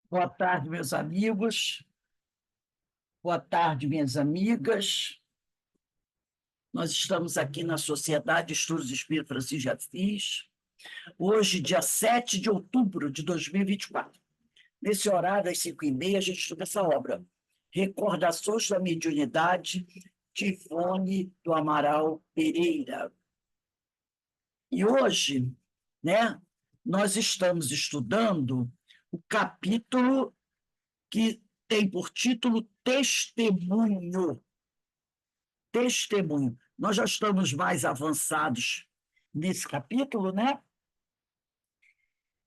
Boa tarde, meus amigos. Boa tarde, minhas amigas. Nós estamos aqui na Sociedade de Estudos Espírito Francisco de Assis, hoje, dia 7 de outubro de 2024. Nesse horário, às 5h30, a gente estuda essa obra, Recordações da Mediunidade, de Ivone do Amaral Pereira. E hoje, né, nós estamos estudando o capítulo que tem por título Testemunho. Testemunho. Nós já estamos mais avançados nesse capítulo, né?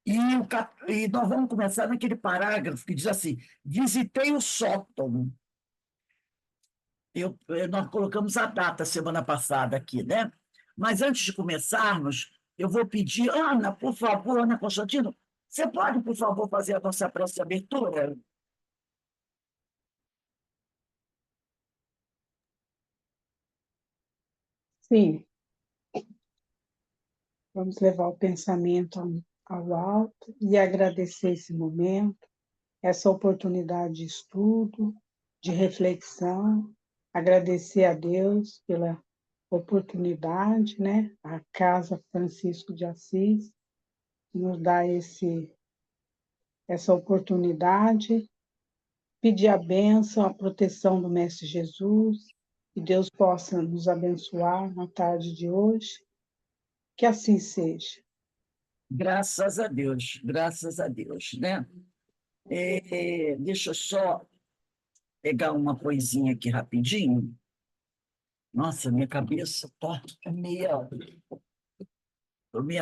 E nós vamos começar naquele parágrafo que diz assim: visitei o sótão. Nós colocamos a data semana passada aqui, né? Mas antes de começarmos, eu vou pedir, Ana, por favor, Ana Constantino, você pode, por favor, fazer a nossa prece de abertura? Sim, vamos levar o pensamento ao alto e agradecer esse momento, essa oportunidade de estudo, de reflexão, agradecer a Deus pela oportunidade, né? A Casa Francisco de Assis nos dá essa oportunidade, pedir a bênção, a proteção do Mestre Jesus, que Deus possa nos abençoar na tarde de hoje, que assim seja. Graças a Deus, né? Deixa eu só pegar uma coisinha aqui rapidinho. Nossa, minha cabeça está meia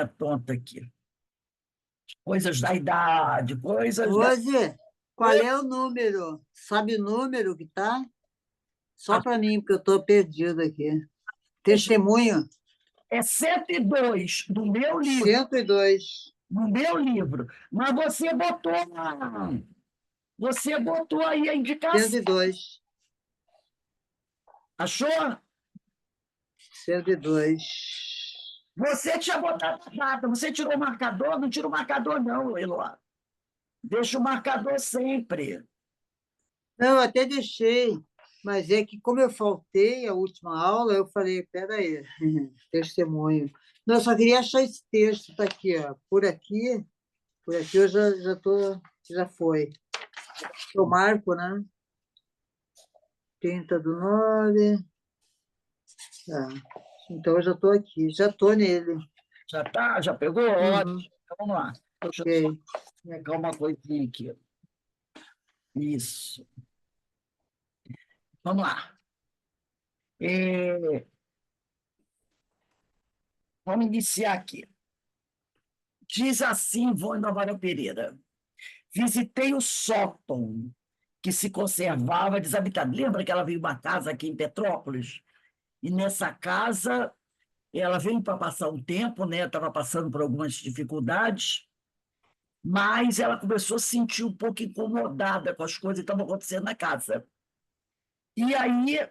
tonta aqui. Coisas da idade, coisas da. Hoje, qual é o número? Sabe o número que tá? Só para mim, porque eu estou perdido aqui. Testemunho, É 102 do meu livro, 102. no meu livro. Mas você botou aí a indicação. 102. Achou? 102. Você tinha botado a data. Você tirou o marcador? Não tira o marcador, não, Eloá. Deixa o marcador sempre. Não, eu até deixei, mas é que como eu faltei a última aula, eu falei, peraí, testemunho. Não, eu só queria achar esse texto, está aqui, ó. Por aqui eu já foi. Eu marco, né? 30/9. Tá. Então eu já estou aqui, já estou nele. Já tá? Já pegou? Ótimo. Uhum, Então, vamos lá. Deixa eu só ok. pegar uma coisinha aqui. Isso. Vamos lá. É, vamos iniciar aqui. Diz assim, Ivone Novaral Pereira: visitei o sótão que se conservava desabitado. Lembra que ela veio uma casa aqui em Petrópolis? E nessa casa, ela veio para passar um tempo, né? Estava passando por algumas dificuldades, mas ela começou a se sentir um pouco incomodada com as coisas que estavam acontecendo na casa. E aí,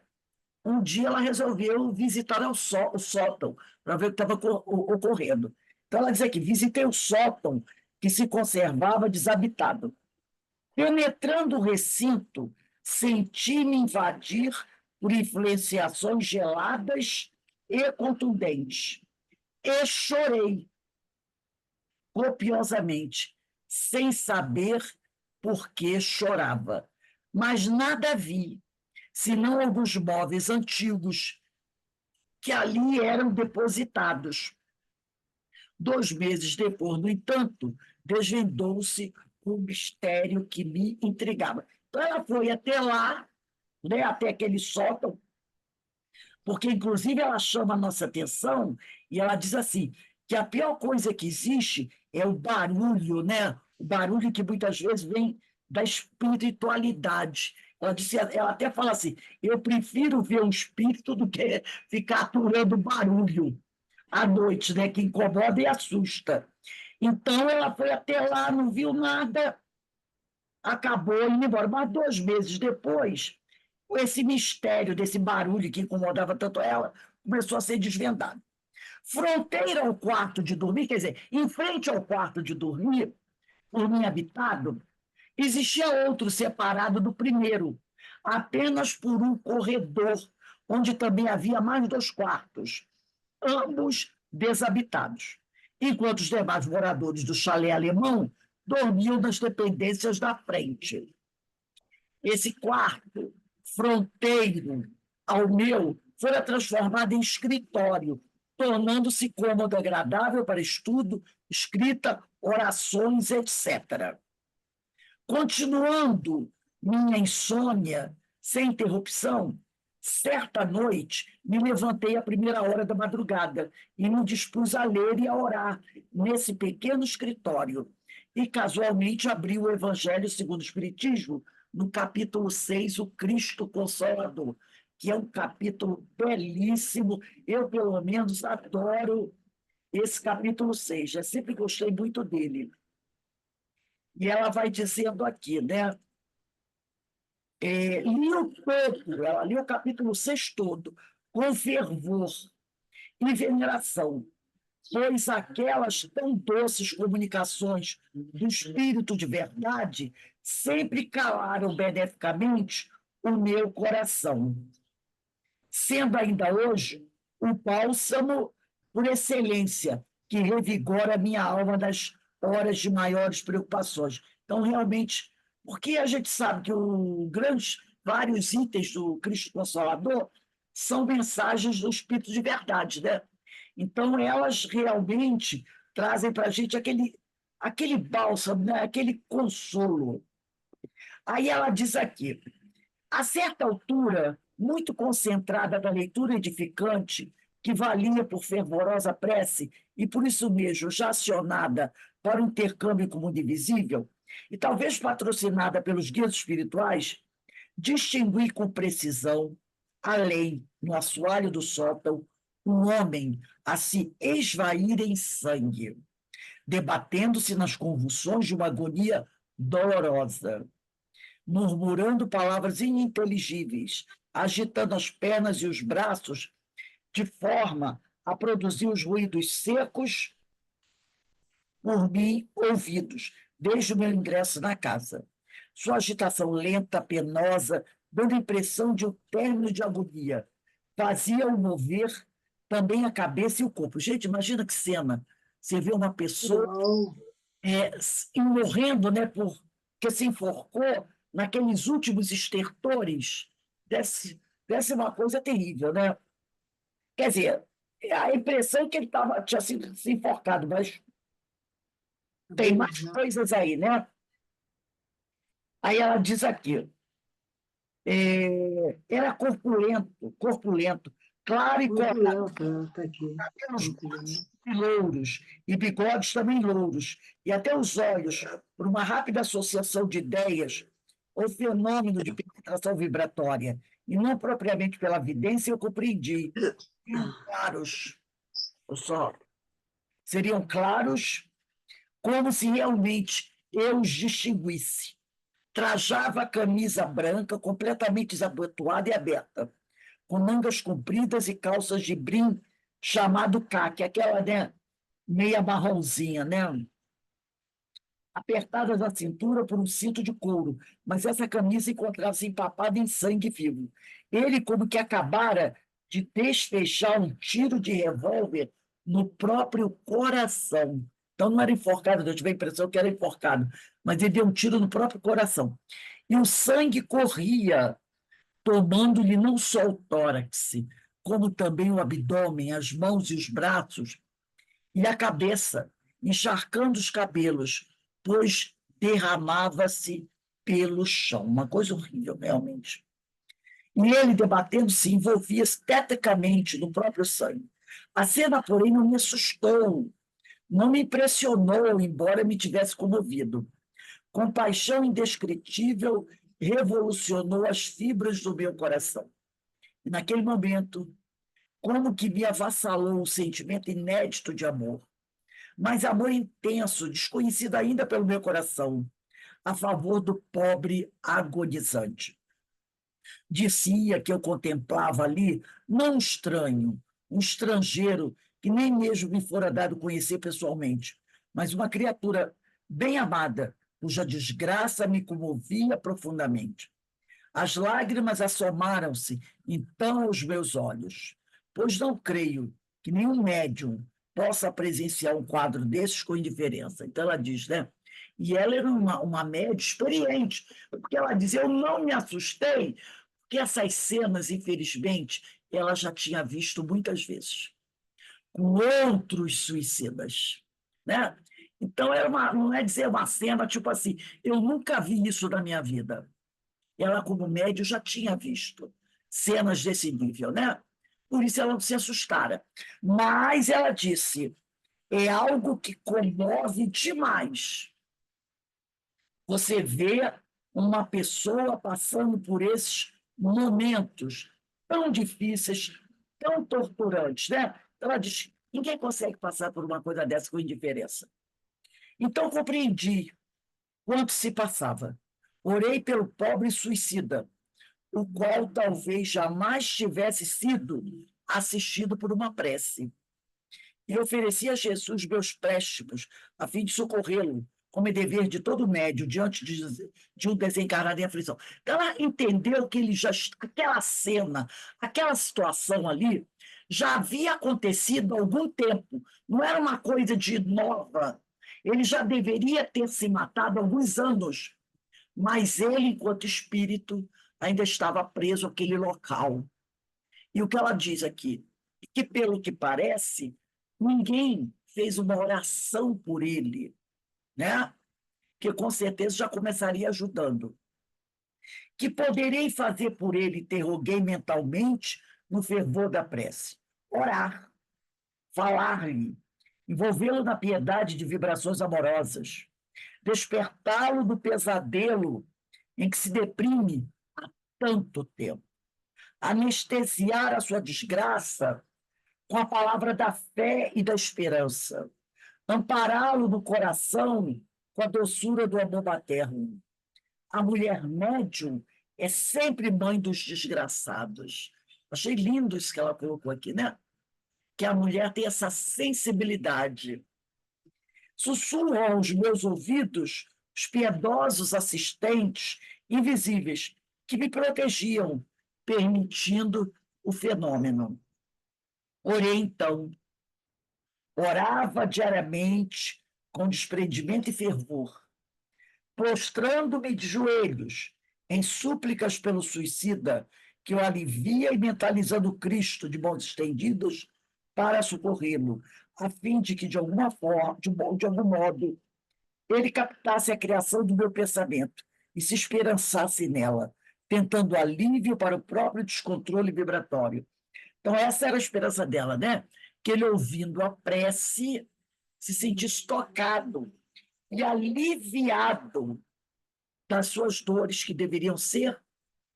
um dia, ela resolveu visitar o sótão para ver o que estava ocorrendo. Então, ela diz aqui: visitei o sótão que se conservava desabitado. Penetrando o recinto, senti-me invadir por influenciações geladas e contundentes. E chorei copiosamente, sem saber por que chorava. Mas nada vi, senão alguns móveis antigos que ali eram depositados. 2 meses depois, no entanto, desvendou-se um mistério que me intrigava. Então, ela foi até lá, né, até aquele sótão, porque, inclusive, ela chama a nossa atenção e ela diz assim, que a pior coisa que existe é o barulho, né? O barulho que muitas vezes vem da espiritualidade. Ela disse, ela até fala assim, eu prefiro ver um espírito do que ficar aturando barulho à noite, né? Que incomoda e assusta. Então, ela foi até lá, não viu nada, acabou indo embora. Mas 2 meses depois, esse mistério desse barulho que incomodava tanto ela começou a ser desvendado. Fronteira ao quarto de dormir, quer dizer, em frente ao quarto de dormir, por mim habitado, Existia outro separado do primeiro, apenas por um corredor, onde também havia mais 2 quartos, ambos desabitados, enquanto os demais moradores do chalé alemão dormiam nas dependências da frente. Esse quarto, fronteiro ao meu, fora transformado em escritório, tornando-se cômodo agradável para estudo, escrita, orações, etc. Continuando minha insônia, sem interrupção, certa noite me levantei à primeira hora da madrugada e me dispus a ler e a orar nesse pequeno escritório. E casualmente abri o Evangelho segundo o Espiritismo, no capítulo 6, o Cristo Consolador, que é um capítulo belíssimo. Eu, pelo menos, adoro esse capítulo 6, já sempre gostei muito dele. E ela vai dizendo aqui, né? Li o todo, ela li o capítulo 6 todo, com fervor e veneração, pois aquelas tão doces comunicações do Espírito de verdade sempre calaram beneficamente o meu coração, sendo ainda hoje o bálsamo por excelência, que revigora a minha alma nas horas de maiores preocupações. Então, realmente, porque a gente sabe que vários itens do Cristo Consolador são mensagens do Espírito de verdade, né? Então, elas realmente trazem para a gente aquele bálsamo, né? Aquele consolo. Aí ela diz aqui, a certa altura, muito concentrada da leitura edificante, que valia por fervorosa prece e por isso mesmo já acionada para o intercâmbio com o mundo invisível, e talvez patrocinada pelos guias espirituais, distingui com precisão, além, no assoalho do sótão, um homem a se esvair em sangue, debatendo-se nas convulsões de uma agonia dolorosa, murmurando palavras ininteligíveis, agitando as pernas e os braços de forma a produzir os ruídos secos por mim ouvidos, desde o meu ingresso na casa. Sua agitação lenta, penosa, dando a impressão de um término de agonia, fazia-o mover também a cabeça e o corpo. Gente, imagina que cena. Você vê uma pessoa morrendo, né, porque se enforcou naqueles últimos estertores. Desse uma coisa terrível, né? Quer dizer, a impressão é que ele tinha sido se enforcado, mas tem mais coisas aí, né? Aí ela diz aqui, era corpulento, claro e corado, Tá aqui. cabelos louros e bigodes também louros, e até os olhos, por uma rápida associação de ideias ou fenômeno de penetração vibratória, e não propriamente pela vidência, eu compreendi. Claros, seriam claros, como se realmente eu os distinguisse. Trajava a camisa branca, completamente desabotoada e aberta, com mangas compridas e calças de brim chamado caque, aquela, né, meia marronzinha, né? Apertada na cintura por um cinto de couro, mas essa camisa encontrava-se empapada em sangue vivo. Ele, como que acabara de desfechar um tiro de revólver no próprio coração. Então, não era enforcado, eu tive a impressão que era enforcado, mas ele deu um tiro no próprio coração. E o sangue corria, tomando-lhe não só o tórax, como também o abdômen, as mãos e os braços, e a cabeça, encharcando os cabelos, pois derramava-se pelo chão. Uma coisa horrível, realmente. E ele, debatendo-se, envolvia-se tetricamente no próprio sangue. A cena, porém, não me assustou, não me impressionou, embora me tivesse comovido. Compaixão indescritível revolucionou as fibras do meu coração. E naquele momento, como que me avassalou um sentimento inédito de amor, mas amor intenso, desconhecido ainda pelo meu coração, a favor do pobre agonizante. Dizia que eu contemplava ali não um estranho, um estrangeiro que nem mesmo me fora dado conhecer pessoalmente, mas uma criatura bem amada, cuja desgraça me comovia profundamente. As lágrimas assomaram-se, então, aos meus olhos, pois não creio que nenhum médium possa presenciar um quadro desses com indiferença. Então, ela diz, né? E ela era uma médium experiente, porque ela diz, eu não me assustei, porque essas cenas, infelizmente, ela já tinha visto muitas vezes, com outros suicidas, né? Então, não é dizer uma cena tipo assim, eu nunca vi isso na minha vida. Ela, como médium, já tinha visto cenas desse nível, né? Por isso ela não se assustara. Mas ela disse, é algo que comove demais. Você vê uma pessoa passando por esses momentos tão difíceis, tão torturantes, né? Ela diz, ninguém consegue passar por uma coisa dessa com indiferença. Então, compreendi quanto se passava. Orei pelo pobre suicida, o qual talvez jamais tivesse sido assistido por uma prece. E ofereci a Jesus meus préstimos, a fim de socorrê-lo, como é dever de todo médio, diante de um desencarnado em aflição. Então, ela entendeu que ele já, aquela cena, aquela situação ali, já havia acontecido há algum tempo, não era uma coisa de nova. Ele já deveria ter se matado há alguns anos, mas ele, enquanto espírito, ainda estava preso àquele local. E o que ela diz aqui? Que, pelo que parece, ninguém fez uma oração por ele, né? Que com certeza já começaria ajudando. Que poderei fazer por ele, interroguei mentalmente no fervor da prece. Orar, falar-lhe, envolvê-lo na piedade de vibrações amorosas, despertá-lo do pesadelo em que se deprime há tanto tempo, anestesiar a sua desgraça com a palavra da fé e da esperança, ampará-lo no coração com a doçura do amor materno. A mulher médium é sempre mãe dos desgraçados. Achei lindo isso que ela colocou aqui, né? Que a mulher tem essa sensibilidade. Sussurram aos meus ouvidos os piedosos assistentes invisíveis que me protegiam, permitindo o fenômeno. Orei então, orava diariamente com desprendimento e fervor, prostrando-me de joelhos em súplicas pelo suicida que o alivia e mentalizando Cristo de mãos estendidas para socorrê-lo, a fim de que, de alguma forma, de algum modo, ele captasse a criação do meu pensamento e se esperançasse nela, tentando alívio para o próprio descontrole vibratório. Então, essa era a esperança dela, né? Que ele, ouvindo a prece, se sentisse tocado e aliviado das suas dores, que deveriam ser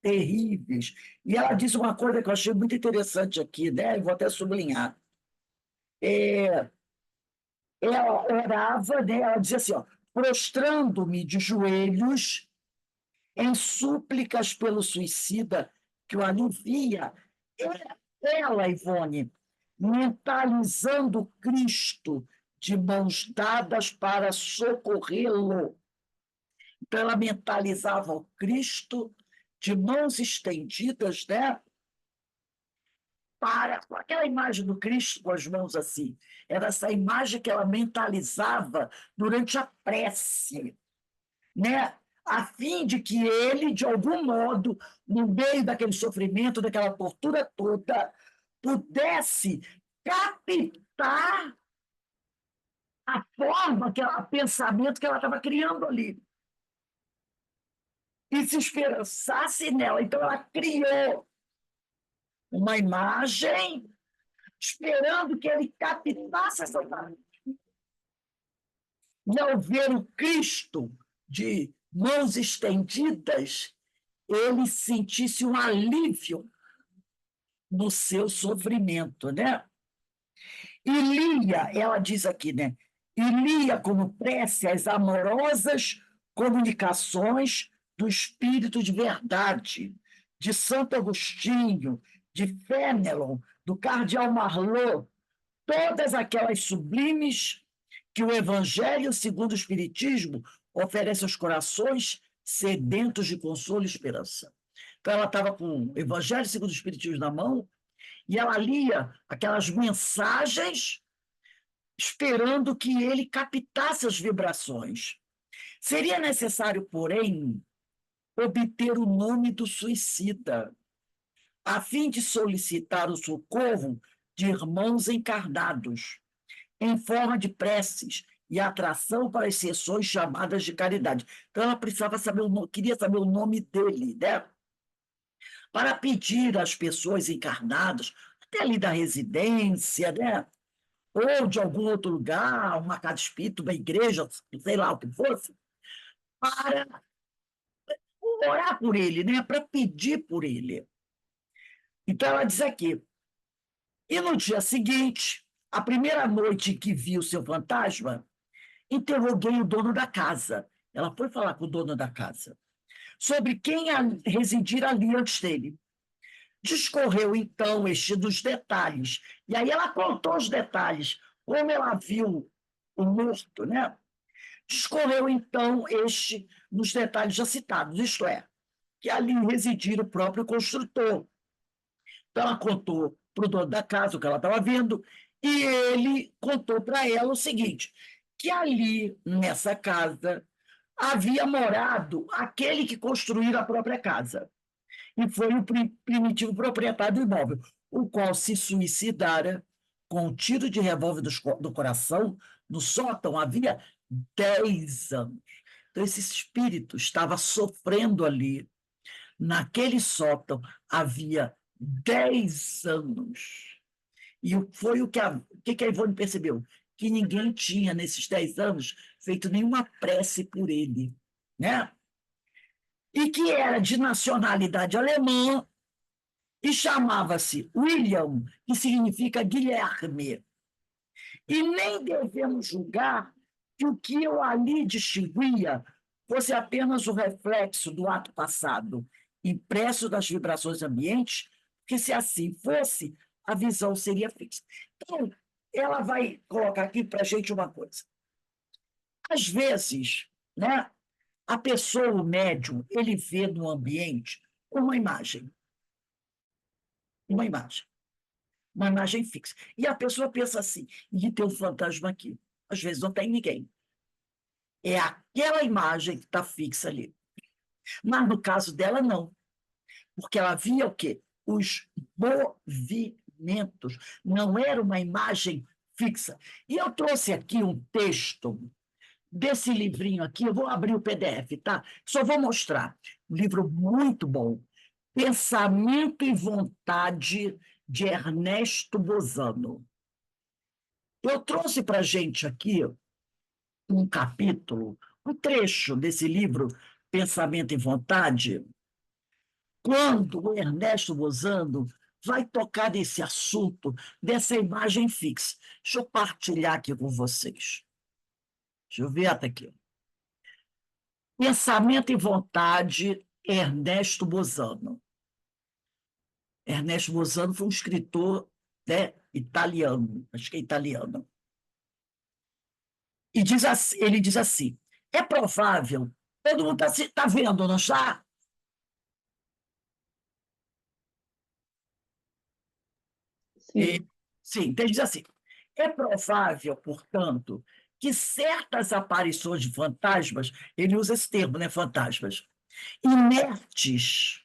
terríveis. E ela diz uma coisa que eu achei muito interessante aqui, né? Eu vou até sublinhar. Ela orava, né? Ela dizia assim, ó, prostrando-me de joelhos em súplicas pelo suicida que o alivia. Ela, Ivone, mentalizando Cristo de mãos dadas para socorrê-lo. Então, ela mentalizava o Cristo de mãos estendidas, né? Para aquela imagem do Cristo com as mãos assim. Era essa imagem que ela mentalizava durante a prece, né? A fim de que ele, de algum modo, no meio daquele sofrimento, daquela tortura toda, pudesse captar a forma, o pensamento que ela estava criando ali. E se esperançasse nela. Então, ela criou uma imagem esperando que ele captasse essa imagem. E ao ver o Cristo de mãos estendidas, ele sentisse um alívio no seu sofrimento, né? E lia, ela diz aqui, né? E lia como prece as amorosas comunicações do Espírito de Verdade, de Santo Agostinho, de Fénelon, do Cardeal Marlot, todas aquelas sublimes que o Evangelho, segundo o Espiritismo, oferece aos corações sedentos de consolo e esperança. Então, ela estava com o Evangelho, segundo o Espiritismo, na mão, e ela lia aquelas mensagens esperando que ele captasse as vibrações. Seria necessário, porém, obter o nome do suicida, a fim de solicitar o socorro de irmãos encarnados, em forma de preces e atração para as sessões chamadas de caridade. Então, ela precisava saber queria saber o nome dele, né? Para pedir às pessoas encarnadas, até ali da residência, né? Ou de algum outro lugar, uma casa espírita, uma igreja, sei lá o que fosse, para orar por ele, né? Para pedir por ele. Então, ela diz aqui, e no dia seguinte, a primeira noite que viu seu fantasma, interroguei o dono da casa. Ela foi falar com o dono da casa sobre quem residir ali antes dele. Discorreu, então, este dos detalhes. E aí ela contou os detalhes, como ela viu o morto, né? Discorreu, então, este nos detalhes já citados, isto é, que ali residia o próprio construtor. Então, ela contou para o dono da casa o que ela estava vendo, e ele contou para ela o seguinte, que ali, nessa casa, havia morado aquele que construiu a própria casa, e foi o primitivo proprietário do imóvel, o qual se suicidara com um tiro de revólver do coração no sótão havia 10 anos. Então, esse espírito estava sofrendo ali, naquele sótão, havia 10 anos. E foi o que a Ivone percebeu? Que ninguém tinha, nesses 10 anos, feito nenhuma prece por ele, né? E que era de nacionalidade alemã e chamava-se William, que significa Guilherme. E nem devemos julgar que o que eu ali distinguia fosse apenas o reflexo do ato passado, impresso das vibrações ambientes, porque se assim fosse, a visão seria fixa. Então, ela vai colocar aqui para a gente uma coisa. Às vezes, né, a pessoa, o médium, ele vê no ambiente uma imagem. Uma imagem. Uma imagem fixa. E a pessoa pensa assim, e tem um fantasma aqui. Às vezes não tem ninguém. É aquela imagem que está fixa ali. Mas no caso dela, não. Porque ela via o quê? Os movimentos. Não era uma imagem fixa. E eu trouxe aqui um texto desse livrinho aqui, eu vou abrir o PDF, tá? Só vou mostrar. Um livro muito bom. Pensamento e Vontade, de Ernesto Bozano. Eu trouxe para a gente aqui um capítulo, um trecho desse livro, Pensamento e Vontade, quando o Ernesto Bozano vai tocar nesse assunto, dessa imagem fixa. Deixa eu partilhar aqui com vocês. Deixa eu ver até aqui. Pensamento e Vontade, Ernesto Bozano. Ernesto Bozano foi um escritor, né, italiano, acho que é italiano. E ele diz assim, é provável, todo mundo está vendo, não está? Sim, Sim, então ele diz assim, é provável, portanto, que certas aparições de fantasmas, ele usa esse termo, né, fantasmas, inertes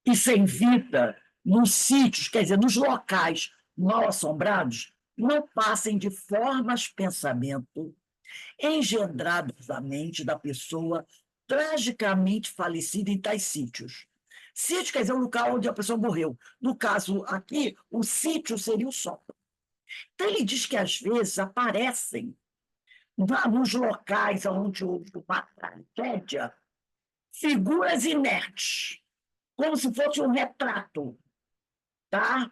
e sem vida, nos sítios, quer dizer, nos locais mal assombrados, não passem de formas de pensamento engendrados na mente da pessoa tragicamente falecida em tais sítios. Sítio quer dizer o local onde a pessoa morreu. No caso aqui, o sítio seria o sótão. Então, ele diz que, às vezes, aparecem nos locais onde houve uma tragédia figuras inertes, como se fosse um retrato, tá?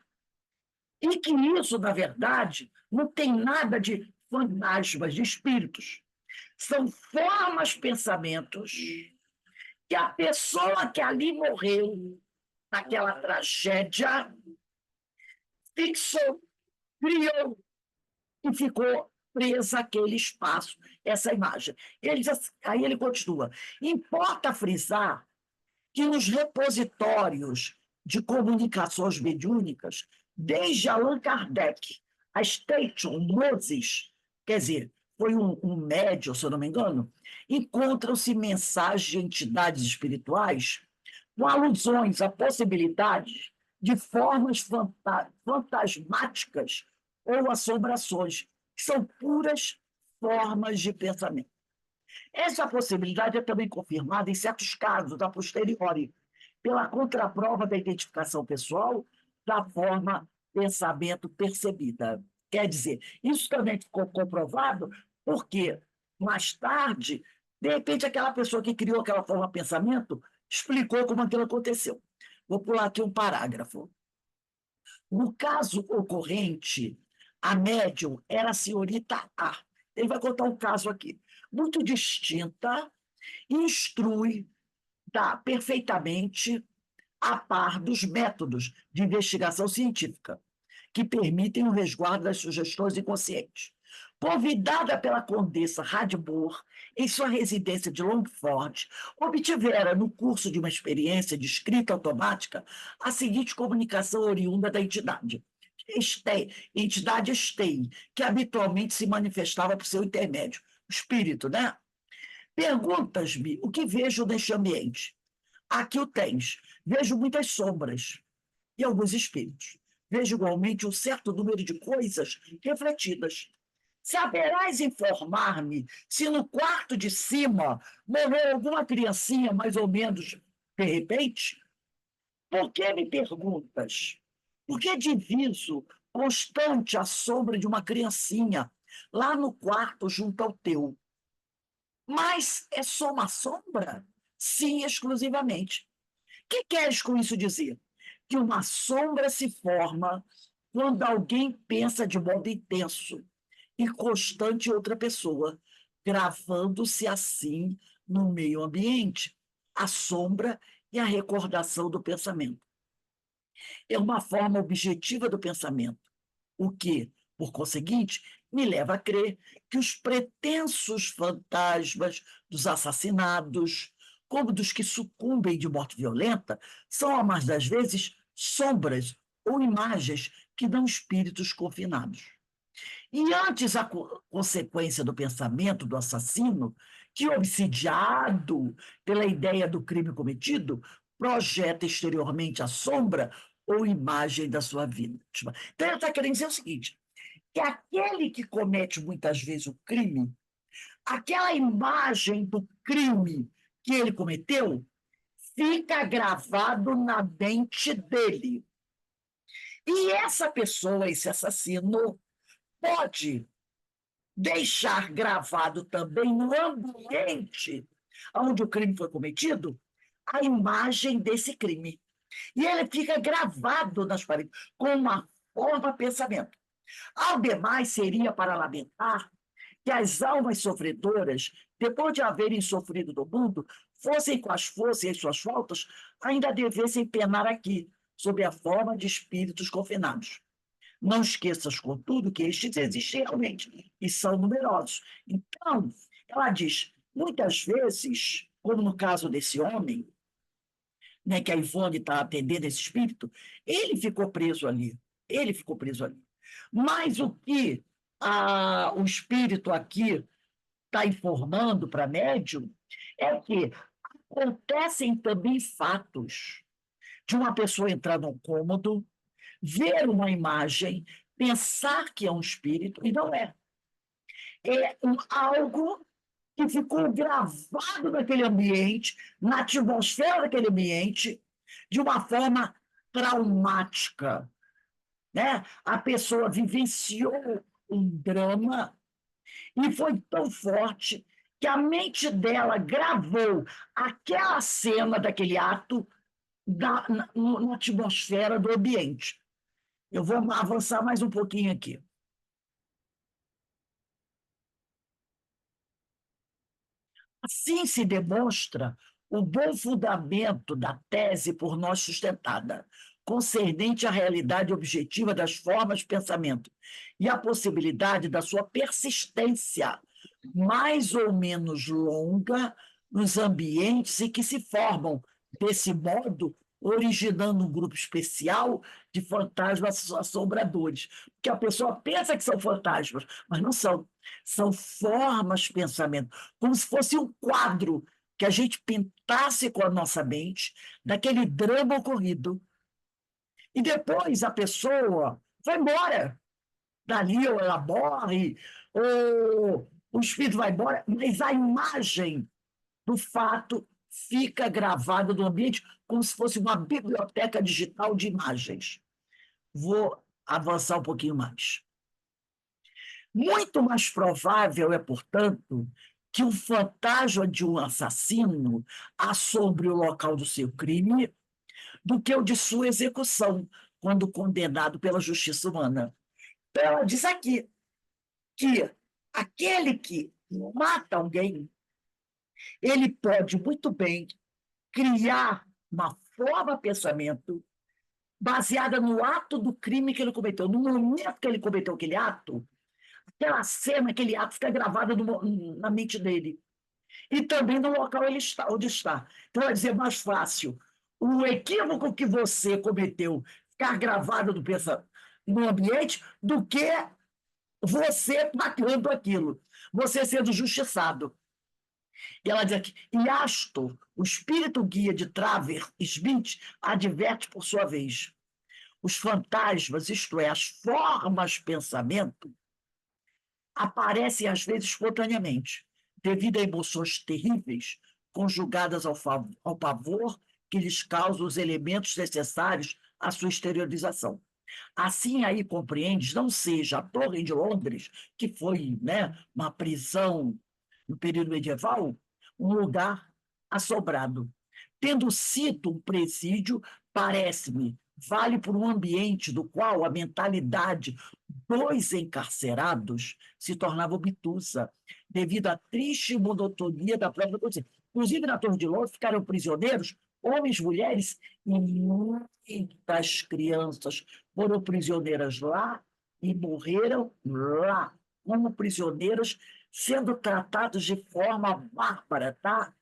E que isso, na verdade, não tem nada de fantasmas, de espíritos. São formas, pensamentos que a pessoa que ali morreu, naquela tragédia, fixou, criou e ficou presa àquele espaço, essa imagem. Aí ele continua: importa frisar que nos repositórios de comunicações mediúnicas, desde Allan Kardec a Station Moses, quer dizer, foi um médium, se eu não me engano, encontram-se mensagens de entidades espirituais com alusões a possibilidades de formas fantasmáticas ou assombrações, que são puras formas de pensamento. Essa possibilidade é também confirmada em certos casos, a posteriori, pela contraprova da identificação pessoal da forma pensamento percebida. Quer dizer, isso também ficou comprovado porque, mais tarde, de repente, aquela pessoa que criou aquela forma pensamento explicou como aquilo aconteceu. Vou pular aqui um parágrafo. No caso ocorrente, a médium era a senhorita A. Ele vai contar um caso aqui. Muito distinta, instrui, dá perfeitamente a par dos métodos de investigação científica, que permitem o resguardo das sugestões inconscientes. Convidada pela condessa Radbour em sua residência de Longford, obtivera, no curso de uma experiência de escrita automática, a seguinte comunicação oriunda da entidade. Entidade Stein, que habitualmente se manifestava por seu intermédio. O espírito, né? Perguntas-me o que vejo neste ambiente. Aqui o tens. Vejo muitas sombras e alguns espíritos. Vejo igualmente um certo número de coisas refletidas. Saberás informar-me se no quarto de cima morreu alguma criancinha, mais ou menos, de repente? Por que me perguntas? Por que diviso constante a sombra de uma criancinha lá no quarto junto ao teu? Mas é só uma sombra? Sim, exclusivamente. O que queres com isso dizer? Que uma sombra se forma quando alguém pensa de modo intenso e constante em outra pessoa, gravando-se assim no meio ambiente, a sombra e a recordação do pensamento. É uma forma objetiva do pensamento, o que, por conseguinte, me leva a crer que os pretensos fantasmas dos assassinados, como dos que sucumbem de morte violenta, são, a mais das vezes, sombras ou imagens que dão espíritos confinados. E antes a consequência do pensamento do assassino, que, obsidiado pela ideia do crime cometido, projeta exteriormente a sombra ou imagem da sua vítima. Então, ele está querendo dizer o seguinte: que aquele que comete muitas vezes o crime, aquela imagem do crime que ele cometeu, fica gravado na mente dele. E essa pessoa, esse assassino, pode deixar gravado também no ambiente onde o crime foi cometido a imagem desse crime. E ele fica gravado nas paredes com uma forma de pensamento. Ao demais, seria para lamentar que as almas sofredoras, depois de haverem sofrido do mundo, fossem quais fossem as suas faltas, ainda devessem penar aqui, sob a forma de espíritos confinados. Não esqueças, contudo, que estes existem realmente e são numerosos. Então, ela diz, muitas vezes, como no caso desse homem, né, que a Ivone está atendendo esse espírito, ele ficou preso ali. Ele ficou preso ali. Mas o que o espírito aqui está informando para médium é que acontecem também fatos de uma pessoa entrar num cômodo, ver uma imagem, pensar que é um espírito, e não é. É algo que ficou gravado naquele ambiente, na atmosfera daquele ambiente, de uma forma traumática, né? A pessoa vivenciou um drama e foi tão forte que a mente dela gravou aquela cena daquele ato na atmosfera do ambiente. Eu vou avançar mais um pouquinho aqui. Assim se demonstra o bom fundamento da tese por nós sustentada, concernente à realidade objetiva das formas de pensamento e a possibilidade da sua persistência mais ou menos longa nos ambientes em que se formam, desse modo, originando um grupo especial de fantasmas assombradores. Porque a pessoa pensa que são fantasmas, mas não são. São formas de pensamento, como se fosse um quadro que a gente pintasse com a nossa mente daquele drama ocorrido. E depois a pessoa vai embora. Dali ou ela morre, ou o espírito vai embora, mas a imagem do fato fica gravada no ambiente como se fosse uma biblioteca digital de imagens. Vou avançar um pouquinho mais. Muito mais provável é, portanto, que o fantasma de um assassino assombre o local do seu crime do que o de sua execução, quando condenado pela justiça humana. Então, ela diz aqui que aquele que mata alguém, ele pode muito bem criar uma forma de pensamento baseada no ato do crime que ele cometeu. No momento que ele cometeu aquele ato, aquela cena, aquele ato fica gravado na mente dele. E também no local onde está. Então, vai dizer mais fácil, o equívoco que você cometeu ficar gravado no ambiente do que você matando aquilo, você sendo justiçado. E ela diz aqui, e Astor, o espírito guia de Travers Smith, adverte por sua vez. Os fantasmas, isto é, as formas de pensamento, aparecem às vezes espontaneamente, devido a emoções terríveis, conjugadas ao pavor que lhes causam os elementos necessários à sua exteriorização. Assim aí compreendes, não seja a Torre de Londres, que foi, né, uma prisão no período medieval, um lugar assombrado. Tendo sido um presídio, parece-me, vale por um ambiente do qual a mentalidade dos encarcerados se tornava obtusa, devido à triste monotonia da própria consciência. Inclusive, na Torre de Londres ficaram prisioneiros homens, mulheres e muitas crianças foram prisioneiras lá e morreram lá, como prisioneiras, sendo tratados de forma bárbara, tá?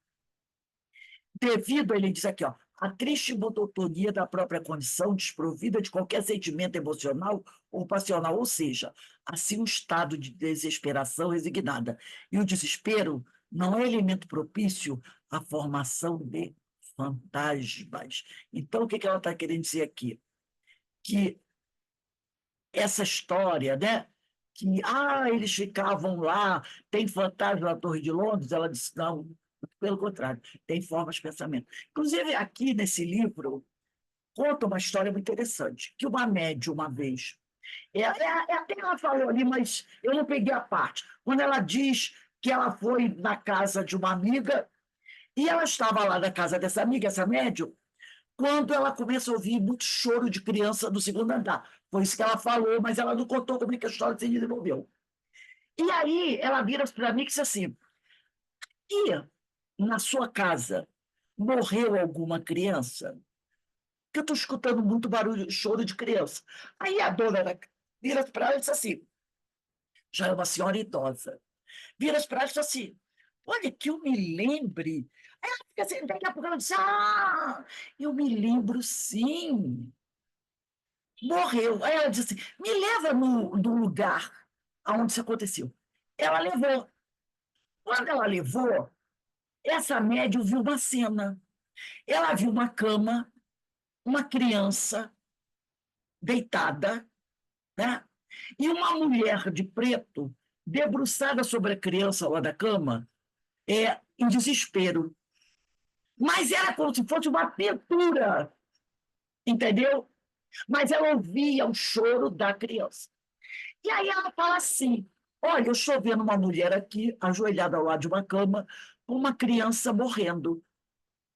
Devido, ele diz aqui, ó, à triste monotonia da própria condição, desprovida de qualquer sentimento emocional ou passional, ou seja, assim um estado de desesperação resignada. E o desespero não é elemento propício à formação de fantasmas. Então, o que ela está querendo dizer aqui? Que essa história, né? Que eles ficavam lá, tem fantasma na Torre de Londres, ela disse, não, pelo contrário, tem formas de pensamento. Inclusive, aqui nesse livro, conta uma história muito interessante, que uma médium, uma vez, até ela falou ali, mas eu não peguei a parte, quando ela diz que ela foi na casa de uma amiga, e ela estava lá na casa dessa amiga, essa médium, quando ela começa a ouvir muito choro de criança do segundo andar. Foi isso que ela falou, mas ela não contou como é que a história se desenvolveu. E aí ela vira para mim e disse assim, e na sua casa morreu alguma criança? Porque eu estou escutando muito barulho, choro de criança. Aí a dona vira para ela e diz assim, já é uma senhora idosa, vira para ela e diz assim, olha, que eu me lembre. Aí ela fica assim, daqui a pouco ela diz, eu me lembro sim. Morreu. Aí ela disse assim, me leva no lugar onde isso aconteceu. Ela levou. Quando ela levou, essa médium viu uma cena. Ela viu uma cama, uma criança deitada, né? E uma mulher de preto debruçada sobre a criança lá da cama, em desespero. Mas era como se fosse uma pintura, entendeu? Mas ela ouvia o choro da criança. E aí ela fala assim, olha, eu estou vendo uma mulher aqui, ajoelhada ao lado de uma cama, com uma criança morrendo.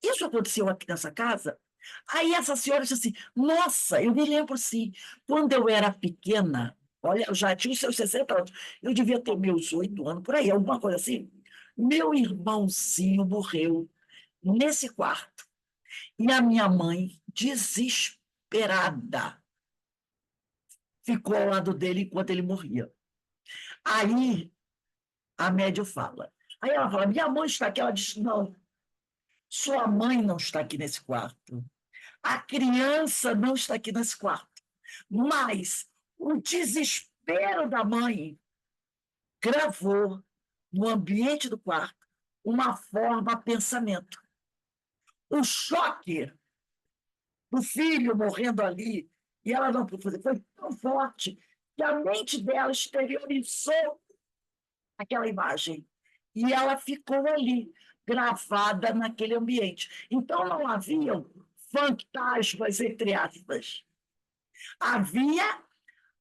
Isso aconteceu aqui nessa casa? Aí essa senhora disse assim, nossa, eu me lembro sim, quando eu era pequena, olha, eu já tinha os seus 60 anos, eu devia ter meus 8 anos, por aí, alguma coisa assim. Meu irmãozinho morreu nesse quarto. E a minha mãe, desesperada, desesperada, ficou ao lado dele enquanto ele morria. Aí a médium fala. Aí ela fala, minha mãe está aqui. Ela diz, não, sua mãe não está aqui nesse quarto. A criança não está aqui nesse quarto. Mas o desespero da mãe gravou no ambiente do quarto uma forma pensamento. O choque do filho morrendo ali, e ela não pôde fazer, foi tão forte que a mente dela exteriorizou aquela imagem. E ela ficou ali, gravada naquele ambiente. Então não haviam fantasmas, entre aspas. Havia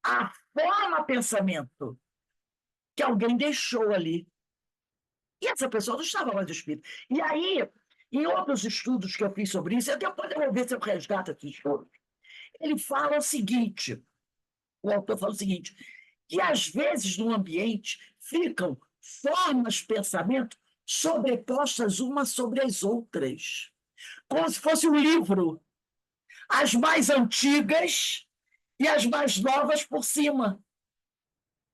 a forma pensamento que alguém deixou ali. E essa pessoa não estava mais no espírito. E aí, em outros estudos que eu fiz sobre isso, eu depois eu vou ver se eu resgato esses estudos, ele fala o seguinte, o autor fala o seguinte, que às vezes no ambiente ficam formas de pensamento sobrepostas umas sobre as outras, como se fosse um livro, as mais antigas e as mais novas por cima.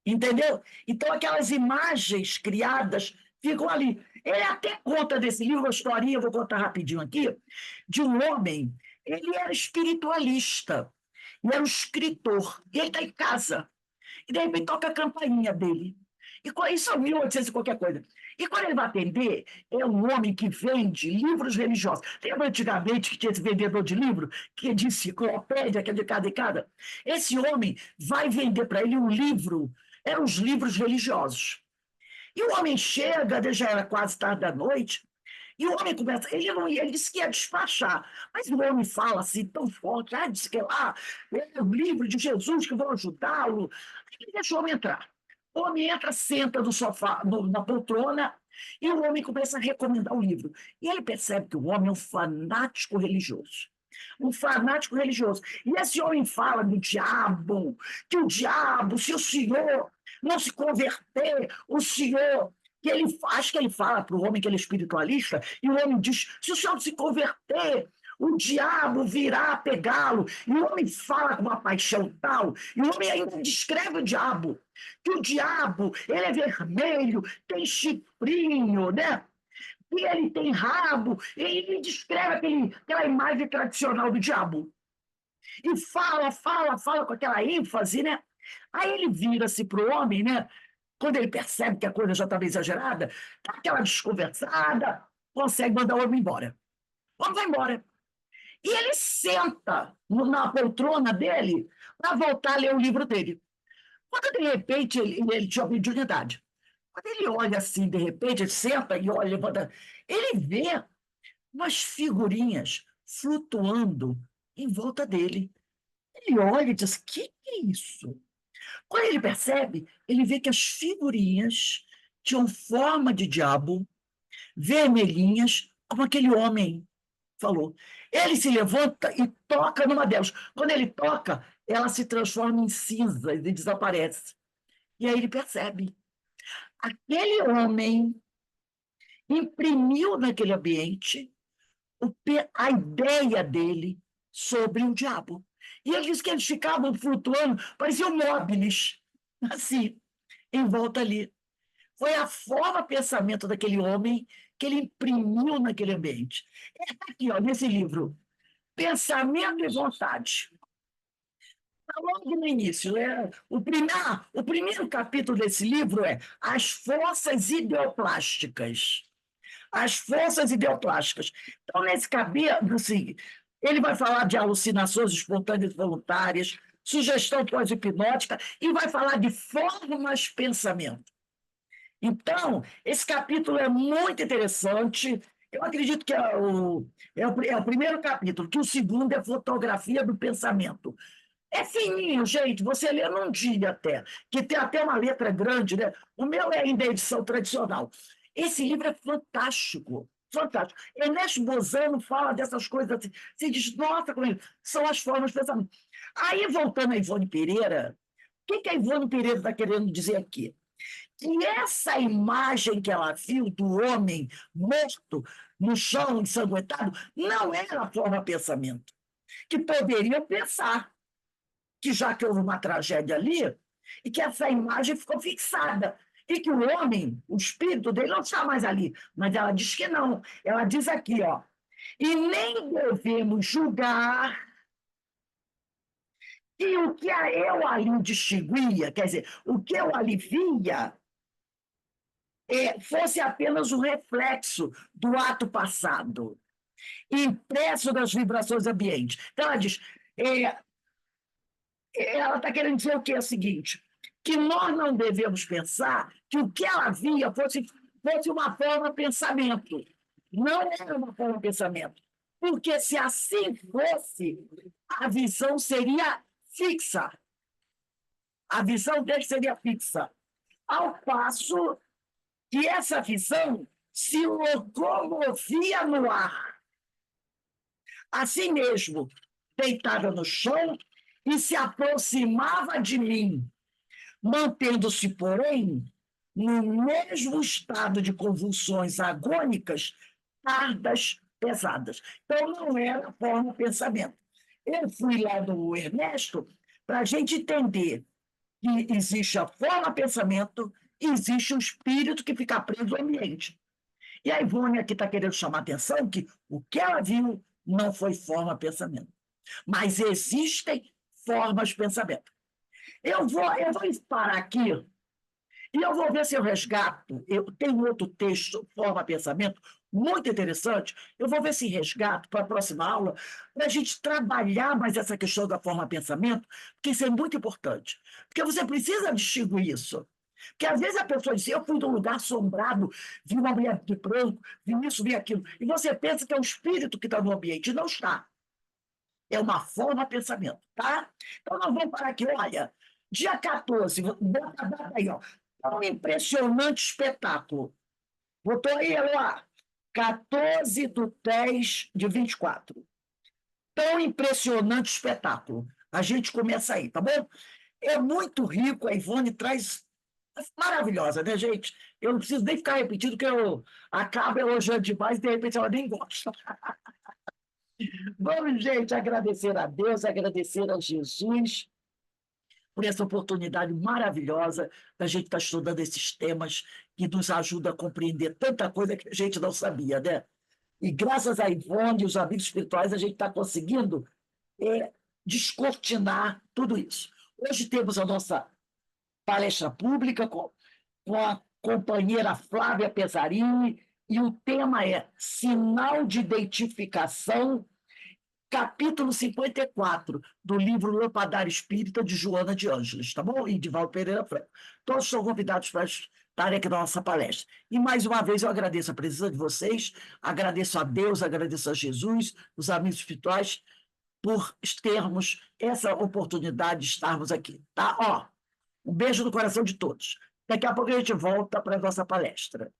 Entendeu? Então, aquelas imagens criadas ficam ali. Ele até conta desse livro, uma historinha, eu vou contar rapidinho aqui, de um homem, ele era espiritualista, e era um escritor, e ele está em casa, e de repente toca a campainha dele. Isso é 1800 e qualquer coisa. E quando ele vai atender, é um homem que vende livros religiosos. Lembra antigamente que tinha esse vendedor de livro, que é de enciclopédia, que é de cada em cada? Esse homem vai vender para ele um livro, eram os livros religiosos. E o homem chega, já era quase tarde da noite, e o homem começa, ele disse que ia despachar, mas o homem fala assim tão forte, disse que lá, é o livro de Jesus que vão ajudá-lo. Ele deixa o homem entrar. O homem entra, senta no sofá, na poltrona, e o homem começa a recomendar o livro. E ele percebe que o homem é um fanático religioso. Um fanático religioso. E esse homem fala do diabo, que o diabo, se o senhor não se converter, o senhor que ele acho que ele fala para o homem que ele é espiritualista, e o homem diz: se o senhor se converter, o diabo virá pegá-lo. E o homem fala com uma paixão tal, e o homem ainda descreve o diabo, que o diabo ele é vermelho, tem chifrinho, né? E ele tem rabo, e ele descreve aquela imagem tradicional do diabo. E fala com aquela ênfase, né? Aí ele vira-se para o homem, né? Quando ele percebe que a coisa já estava exagerada, dá aquela desconversada, consegue mandar o homem embora. O homem vai embora. E ele senta na poltrona dele para voltar a ler o livro dele. Quando, de repente, ele tinha mediunidade. Quando ele olha assim, de repente, ele senta e olha, levanta, ele vê umas figurinhas flutuando em volta dele. Ele olha e diz: que é isso? Quando ele percebe, ele vê que as figurinhas tinham forma de diabo, vermelhinhas, como aquele homem falou. Ele se levanta e toca numa delas. Quando ele toca, ela se transforma em cinzas e desaparece. E aí ele percebe. Aquele homem imprimiu naquele ambiente a ideia dele sobre o diabo. E ele disse que eles ficavam flutuando, pareciam móveis, assim, em volta ali. Foi a forma pensamento daquele homem que ele imprimiu naquele ambiente. Está aqui, ó, nesse livro, Pensamento e Vontade. Está logo no início. Né? O primeiro capítulo desse livro é As Forças Ideoplásticas. As forças ideoplásticas. Então, nesse capítulo, assim, ele vai falar de alucinações espontâneas e voluntárias, sugestão pós-hipnótica, e vai falar de formas de pensamento. Então, esse capítulo é muito interessante. Eu acredito que é o primeiro capítulo, que o segundo é fotografia do pensamento. É fininho, gente, você lê num dia até, que tem até uma letra grande, né? O meu é ainda edição tradicional. Esse livro é fantástico, fantástico. Ernesto Bozano fala dessas coisas assim, você diz, nossa, são as formas de pensamento. Aí, voltando a Ivone Pereira, o que a Ivone Pereira está querendo dizer aqui? Que essa imagem que ela viu do homem morto no chão, ensanguentado, não era a forma pensamento. que poderiam pensar que já que houve uma tragédia ali, e que essa imagem ficou fixada, e que o homem, o espírito dele não está mais ali. Mas ela diz que não. Ela diz aqui, ó, e nem devemos julgar que o que eu ali distinguia, quer dizer, o que eu ali via, fosse apenas um reflexo do ato passado, impresso das vibrações ambientes. Então, ela diz, ela está querendo dizer o que é o seguinte, que nós não devemos pensar que o que ela via fosse uma forma de pensamento. Não era uma forma de pensamento. Porque se assim fosse, a visão seria fixa. A visão dele seria fixa. Ao passo que essa visão se locomovia no ar. Assim mesmo, deitada no chão e se aproximava de mim, mantendo-se, porém, no mesmo estado de convulsões agônicas, tardas, pesadas. Então, não era forma de pensamento. Eu fui lá do Ernesto para a gente entender que existe a forma de pensamento e existe o espírito que fica preso no ambiente. E a Ivone aqui está querendo chamar a atenção que o que ela viu não foi forma de pensamento. Mas existem formas de pensamento. Eu vou parar aqui e eu vou ver se eu resgato. Eu tenho outro texto, forma de pensamento, muito interessante. Eu vou ver se resgato para a próxima aula, para a gente trabalhar mais essa questão da forma de pensamento, porque isso é muito importante. Porque você precisa distinguir isso. Porque às vezes a pessoa diz, eu fui num lugar assombrado, vi uma mulher de branco, vi isso, vi aquilo. E você pensa que é o espírito que está no ambiente, e não está. É uma forma de pensamento, tá? Então nós vamos parar aqui, olha, dia 14, bota a data aí, ó. Um impressionante espetáculo. Botou aí, lá, 14/10/24. Tão impressionante espetáculo. A gente começa aí, tá bom? É muito rico, a Ivone traz maravilhosa, né, gente? Eu não preciso nem ficar repetindo, que eu acabo elogiando demais e de repente ela nem gosta. Vamos, gente, agradecer a Deus, agradecer a Jesus por essa oportunidade maravilhosa da gente estar estudando esses temas que nos ajudam a compreender tanta coisa que a gente não sabia, né? E graças a Ivone e os amigos espirituais, a gente está conseguindo descortinar tudo isso. Hoje temos a nossa palestra pública com a companheira Flávia Pesarini, e o tema é Sinal de Identificação, capítulo 54, do livro Lampadário Espírita, de Joana de Ângeles, tá bom? E de Val Pereira Franco. Todos são convidados para estarem aqui na nossa palestra. E, mais uma vez, eu agradeço a presença de vocês, agradeço a Deus, agradeço a Jesus, os amigos espirituais, por termos essa oportunidade de estarmos aqui, tá? Ó, um beijo no coração de todos. Daqui a pouco a gente volta para a nossa palestra.